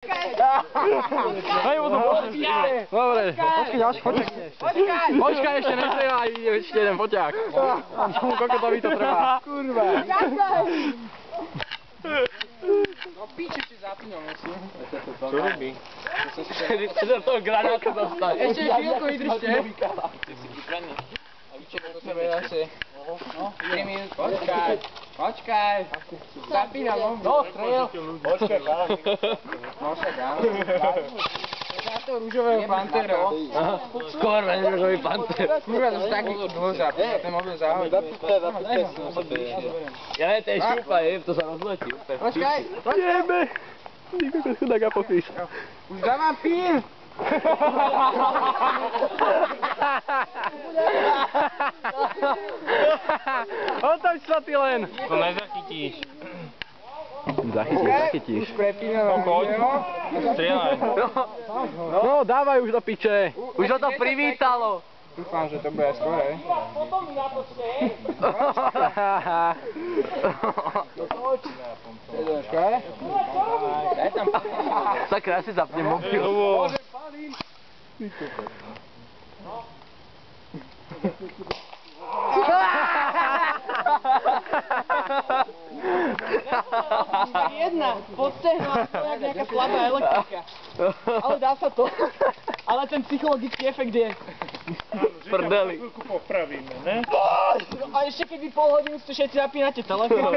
Hej, potom počkaj! Dobre. Počkaj, ešte nestrieľaj, ešte jeden poťák. Koľko to mi to trvá? Kurva. No píče si zapínal, musím. Čo robí? Chce do toho granáta dostať. Ešte chvíľku vydržte. Ty si pripravený. Píče do sebe asi. No, 3 minút. Počkaj. Zapínam. No, strel. Počkaj, No však áno. Za toho rúžového pantera. Skôr len rúžový panter. Kurva, to sú taký dôzor. Ten mobil zahodí. Ja ne, to je šupa, to sa rozletí. Počkaj. Jebe! Nikto chudák a popíš. Už dávam pín. Otoč sa ty len! To nezachytíš. Zachytíš. Už prepínam video. Strieľaj. No, dávaj už do piče. Už ho to privítalo. Dúfam, že to bude skôr, hej. Počkaj. Daj tam. Sakra, ja si zapnem mobil. Jedna, podstehná, to je jak nejaká slabá elektrika. Ale dá sa to. Ale ten psychologický efekt je. Prdeli. Chvíľku popravíme, ne? A ešte keď vy pol hodinu ste všetci zapínate telefón.